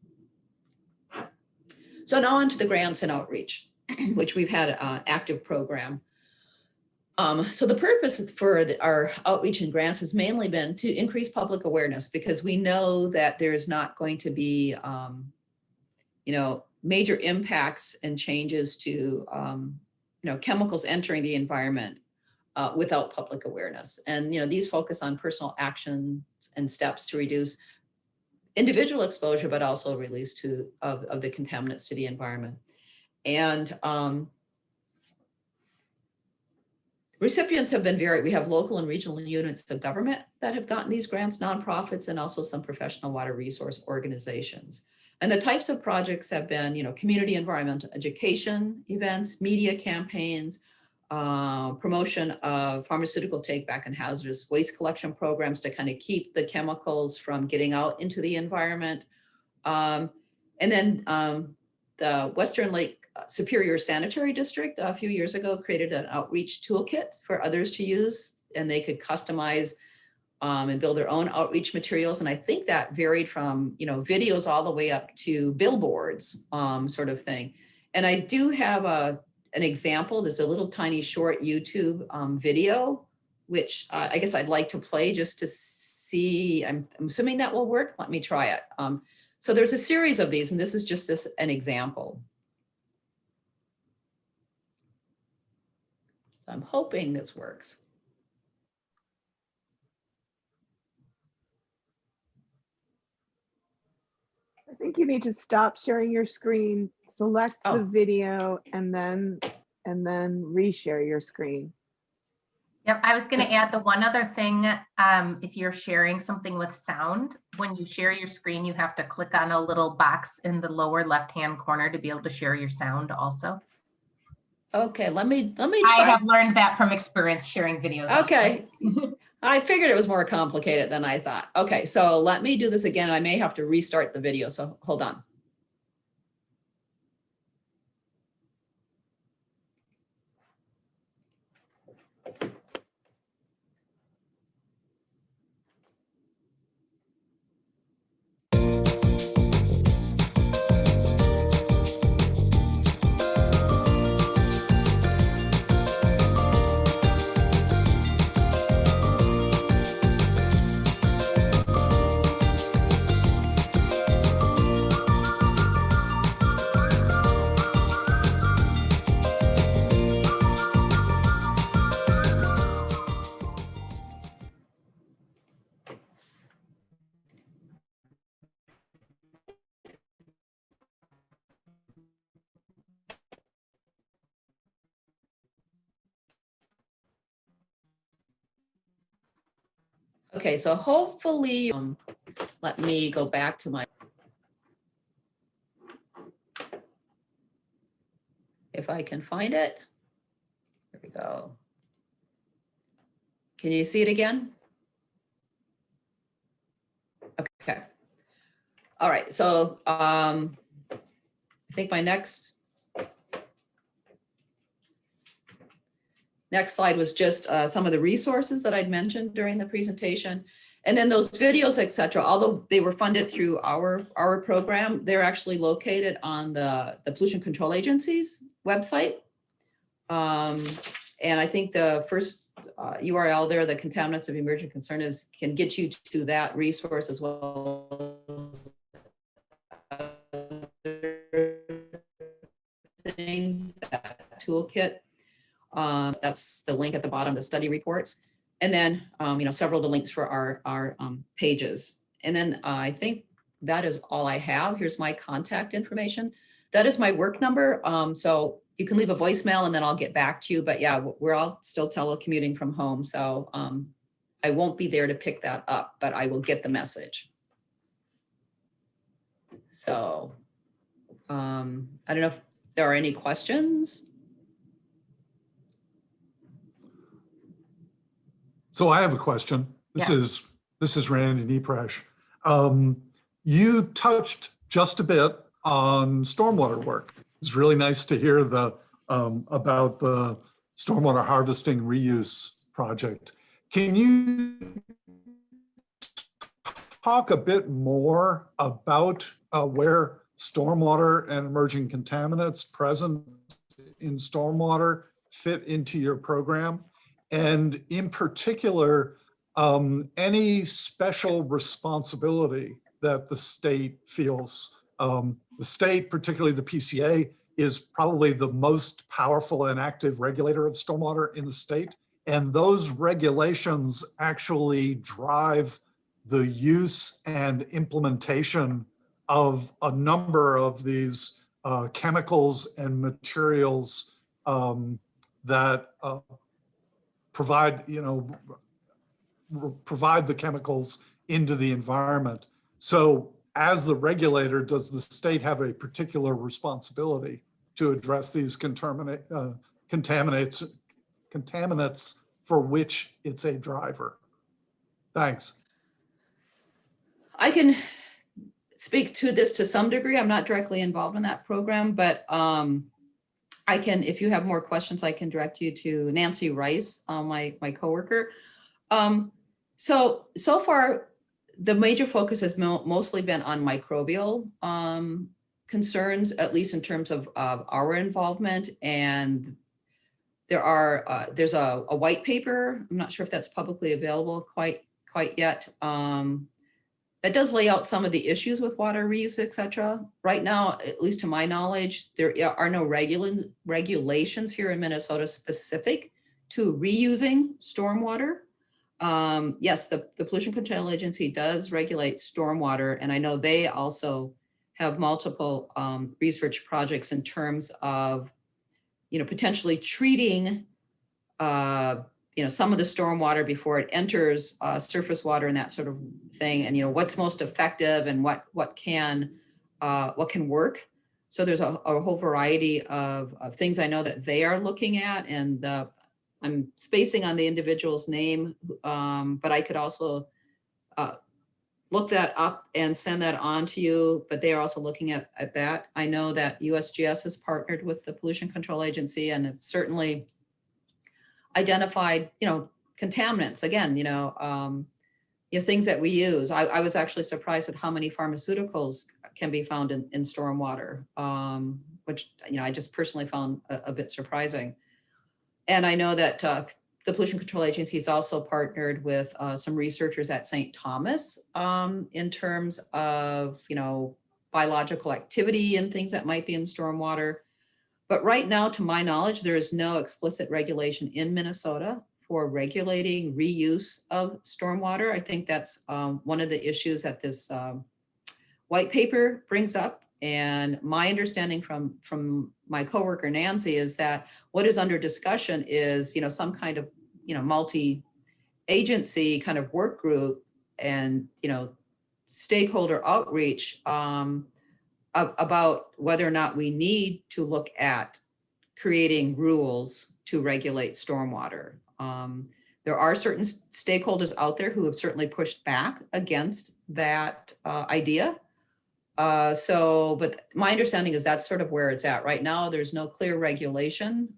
So now on to the grants and outreach, which we've had an active program. So the purpose for our outreach and grants has mainly been to increase public awareness, because we know that there's not going to be, major impacts and changes to, chemicals entering the environment without public awareness. And, these focus on personal actions and steps to reduce individual exposure, but also release of the contaminants to the environment. And recipients have been varied. We have local and regional units of government that have gotten these grants, nonprofits, and also some professional water resource organizations. And the types of projects have been, community environmental education events, media campaigns, promotion of pharmaceutical take back and hazardous waste collection programs to kind of keep the chemicals from getting out into the environment. And then the Western Lake Superior Sanitary District a few years ago created an outreach toolkit for others to use, and they could customize and build their own outreach materials. And I think that varied from, videos all the way up to billboards sort of thing. And I do have an example. There's a little tiny short YouTube video, which I guess I'd like to play just to see. I'm assuming that will work. Let me try it. So there's a series of these, and this is just an example. So I'm hoping this works. I think you need to stop sharing your screen, select the video, and then reshare your screen. Yep, I was going to add the one other thing. If you're sharing something with sound, when you share your screen, you have to click on a little box in the lower left-hand corner to be able to share your sound also. Okay, let me try. I have learned that from experience sharing videos. Okay. I figured it was more complicated than I thought. Okay, so let me do this again. I may have to restart the video, so hold on. Okay, so hopefully, let me go back to my, if I can find it. There we go. Can you see it again? Okay. All right, so I think my next slide was just some of the resources that I'd mentioned during the presentation. And then those videos, et cetera, although they were funded through our program, they're actually located on the Pollution Control Agency's website. And I think the first URL there, the Contaminants of Emerging Concern, can get you to that resource as well as things, that toolkit. That's the link at the bottom, the study reports. And then, several of the links for our pages. And then I think that is all I have. Here's my contact information. That is my work number. So you can leave a voicemail and then I'll get back to you. But yeah, we're all still telecommuting from home. So I won't be there to pick that up, but I will get the message. So I don't know if there are any questions. So I have a question. This is Randy Nepresh. You touched just a bit on stormwater work. It's really nice to hear about the stormwater harvesting reuse project. Can you talk a bit more about where stormwater and emerging contaminants present in stormwater fit into your program? And in particular, any special responsibility that the state feels. The state, particularly the PCA, is probably the most powerful and active regulator of stormwater in the state. And those regulations actually drive the use and implementation of a number of these chemicals and materials that provide the chemicals into the environment. So as the regulator, does the state have a particular responsibility to address these contaminants for which it's a driver? Thanks. I can speak to this to some degree. I'm not directly involved in that program, but I can, if you have more questions, I can direct you to Nancy Rice, my coworker. So far, the major focus has mostly been on microbial concerns, at least in terms of our involvement. And there's a white paper. I'm not sure if that's publicly available quite yet. That does lay out some of the issues with water reuse, et cetera. Right now, at least to my knowledge, there are no regulations here in Minnesota specific to reusing stormwater. Yes, the Pollution Control Agency does regulate stormwater, and I know they also have multiple research projects in terms of, potentially treating, some of the stormwater before it enters surface water and that sort of thing, and what's most effective and what can work. So there's a whole variety of things I know that they are looking at, and I'm spacing on the individual's name, but I could also look that up and send that on to you, but they are also looking at that. I know that USGS has partnered with the Pollution Control Agency, and it's certainly identified, contaminants, again, things that we use. I was actually surprised at how many pharmaceuticals can be found in stormwater, which, I just personally found a bit surprising. And I know that the Pollution Control Agency has also partnered with some researchers at St. Thomas in terms of, biological activity and things that might be in stormwater. But right now, to my knowledge, there is no explicit regulation in Minnesota for regulating reuse of stormwater. I think that's one of the issues that this white paper brings up. And my understanding from my coworker Nancy is that what is under discussion is, some kind of, multi-agency kind of work group and, stakeholder outreach about whether or not we need to look at creating rules to regulate stormwater. There are certain stakeholders out there who have certainly pushed back against that idea. But my understanding is that's sort of where it's at right now. There's no clear regulation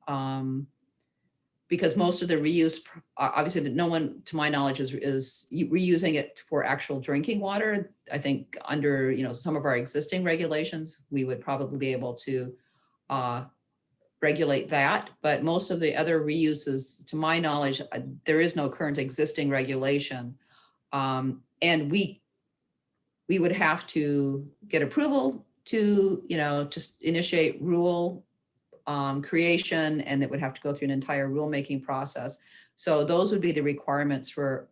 because most of the reuse, obviously no one to my knowledge is reusing it for actual drinking water. I think under, some of our existing regulations, we would probably be able to regulate that. But most of the other reuses, to my knowledge, there is no current existing regulation. And we would have to get approval to, just initiate rule creation, and it would have to go through an entire rulemaking process. So those would be the requirements for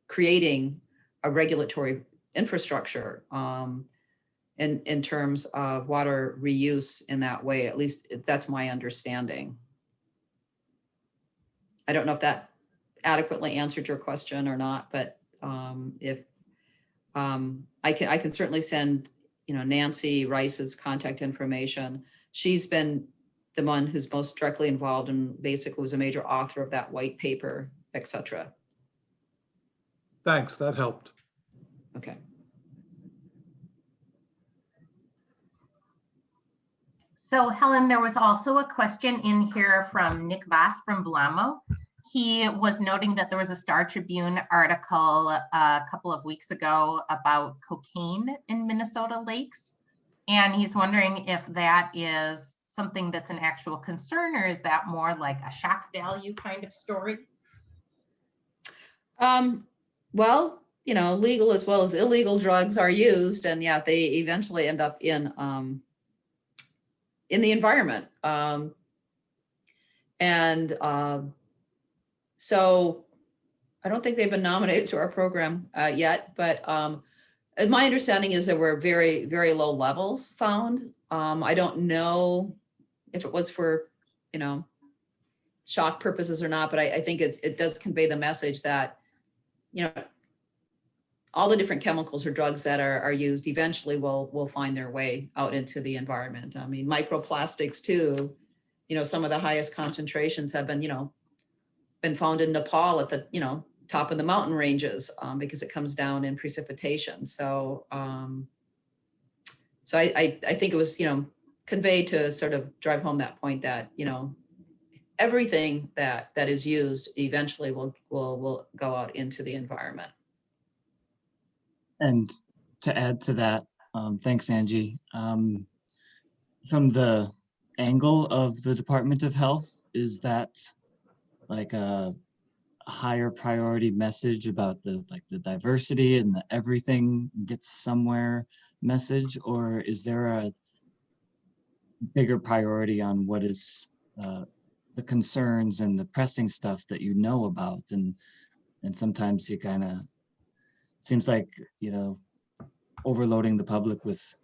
creating a regulatory infrastructure in terms of water reuse in that way. At least that's my understanding. I don't know if that adequately answered your question or not, but if I can certainly send, Nancy Rice's contact information. She's been the one who's most directly involved and basically was a major author of that white paper, et cetera. Thanks, that helped. Okay. So Helen, there was also a question in here from Nick Voss from Blamo. He was noting that there was a Star Tribune article a couple of weeks ago about cocaine in Minnesota lakes. And he's wondering if that is something that's an actual concern, or is that more like a shock value kind of story? Well, legal as well as illegal drugs are used, and yeah, they eventually end up in the environment. So I don't think they've been nominated to our program yet, but my understanding is there were very, very low levels found. I don't know if it was for, shock purposes or not, but I think it does convey the message that, all the different chemicals or drugs that are used eventually will find their way out into the environment. I mean, microplastics too, some of the highest concentrations have been, been found in Nepal at the, top of the mountain ranges because it comes down in precipitation. So, I think it was, conveyed to sort of drive home that point that, everything that is used eventually will go out into the environment. And to add to that, Thanks, Angie. From the angle of the Department of Health, is that like a higher priority message about the diversity and the everything gets somewhere message, or is there a bigger priority on what is the concerns and the pressing stuff that you know about, and sometimes you kind of seems like, you know, overloading the public with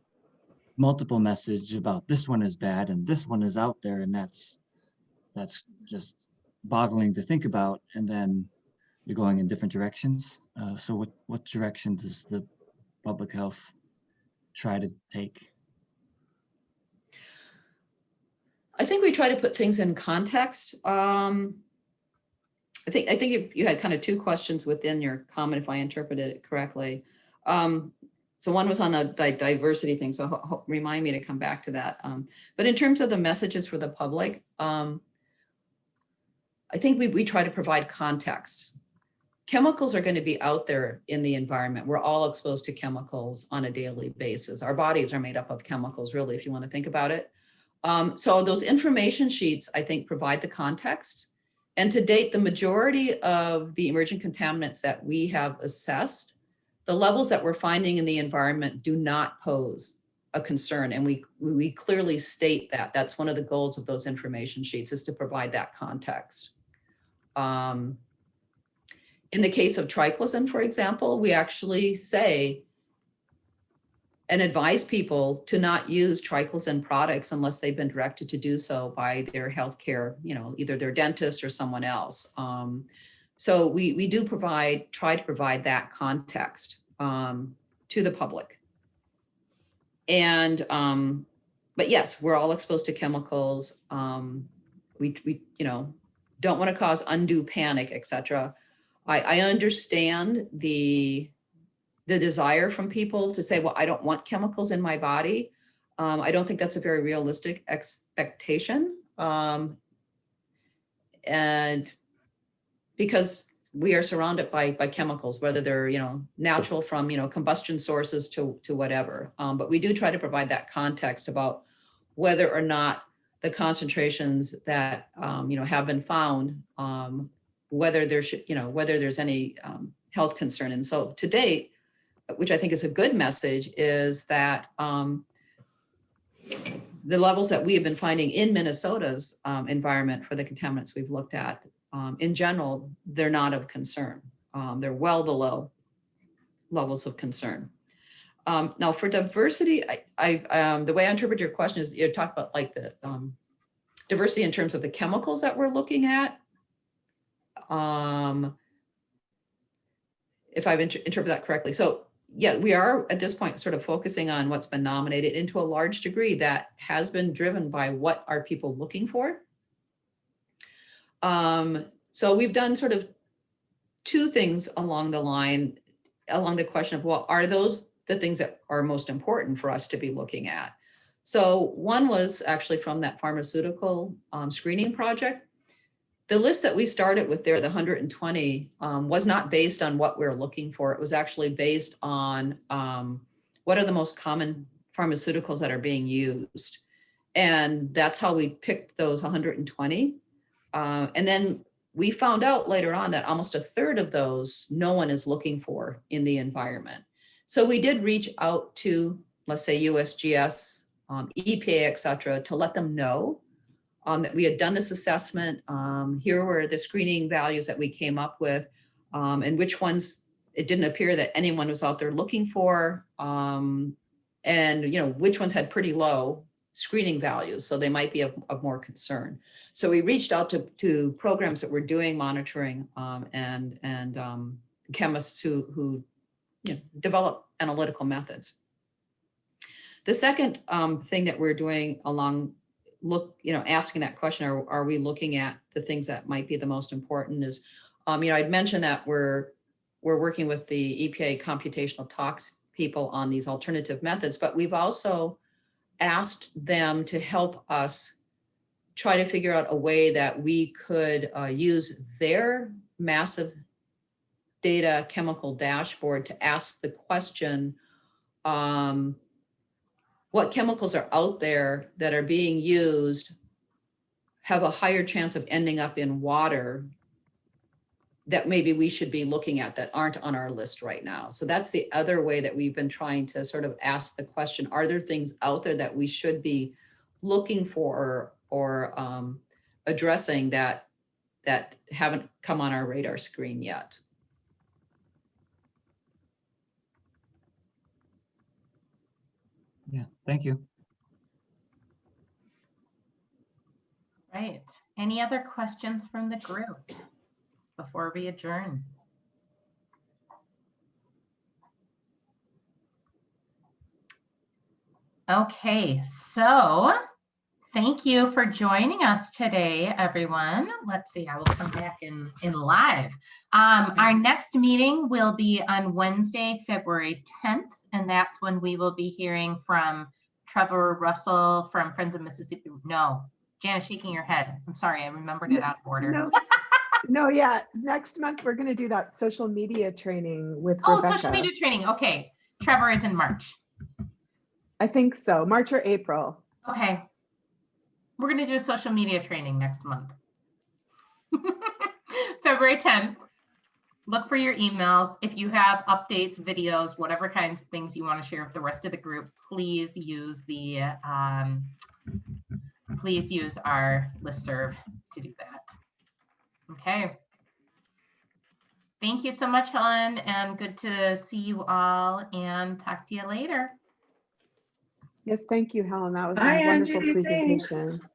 multiple message about this one is bad and this one is out there, and that's just boggling to think about, and then you're going in different directions. So what direction does the public health try to take? I think we try to put things in context. I think you had kind of two questions within your comment, if I interpreted it correctly. So one was on the diversity thing, so remind me to come back to that. But in terms of the messages for the public, I think we try to provide context. Chemicals are going to be out there in the environment. We're all exposed to chemicals on a daily basis. Our bodies are made up of chemicals, really, if you want to think about it. So those information sheets, I think, provide the context. And to date, the majority of the emerging contaminants that we have assessed, the levels that we're finding in the environment do not pose a concern. And we clearly state that. That's one of the goals of those information sheets, is to provide that context. In the case of triclosan, for example, we actually say and advise people to not use triclosan products unless they've been directed to do so by their healthcare, you know, either their dentist or someone else. So we do try to provide that context to the public. And, but yes, we're all exposed to chemicals. We you know, don't want to cause undue panic, et cetera. I understand the desire from people to say, well, I don't want chemicals in my body. I don't think that's a very realistic expectation. And because we are surrounded by chemicals, whether they're, you know, natural from, you know, combustion sources to whatever. But we do try to provide that context about whether or not the concentrations that, you know, have been found, whether there should, you know, whether there's any health concern. And so to date, which I think is a good message, is that the levels that we have been finding in Minnesota's environment for the contaminants we've looked at, in general, they're not of concern. They're well below levels of concern. Now for diversity, the way I interpret your question is you talk about like the diversity in terms of the chemicals that we're looking at. If I've interpreted that correctly. So yeah, we are at this point sort of focusing on what's been nominated, into a large degree that has been driven by what are people looking for. So we've done sort of two things along the question of, well, are those the things that are most important for us to be looking at? So one was actually from that pharmaceutical screening project. The list that we started with there, the 120, was not based on what we're looking for. It was actually based on what are the most common pharmaceuticals that are being used. And that's how we picked those 120. And then we found out later on that almost a third of those no one is looking for in the environment. So we did reach out to, let's say, USGS, EPA, et cetera, to let them know that we had done this assessment. Here were the screening values that we came up with, and which ones it didn't appear that anyone was out there looking for, and you know, which ones had pretty low screening values, so they might be of more concern. So we reached out to programs that were doing monitoring, and chemists who you know, develop analytical methods. The second thing that we're doing along asking that question, are we looking at the things that might be the most important, is, you know, I'd mentioned that we're working with the EPA computational tox people on these alternative methods, but we've also asked them to help us try to figure out a way that we could use their massive data chemical dashboard to ask the question, what chemicals are out there that are being used have a higher chance of ending up in water that maybe we should be looking at that aren't on our list right now. So that's the other way that we've been trying to sort of ask the question, are there things out there that we should be looking for or addressing that haven't come on our radar screen yet? Yeah, thank you. Right. Any other questions from the group before we adjourn? Okay, so thank you for joining us today, everyone. Let's see, I will come back in live. Our next meeting will be on Wednesday, February 10th, and that's when we will be hearing from Trevor Russell from Friends of Mississippi. No, Jana's shaking your head. I'm sorry, I remembered it out of order. No, yeah, next month we're going to do that social media training with Oh, Rebecca. social media training. Okay, Trevor is in March. I think so, March or April. Okay. We're going to do a social media training next month. February 10th. Look for your emails. If you have updates, videos, whatever kinds of things you want to share with the rest of the group, please use the our listserv to do that. Okay. Thank you so much, Helen, and good to see you all, and talk to you later. Yes, thank you, Helen. That was Bye, a wonderful Angie. Thanks. presentation.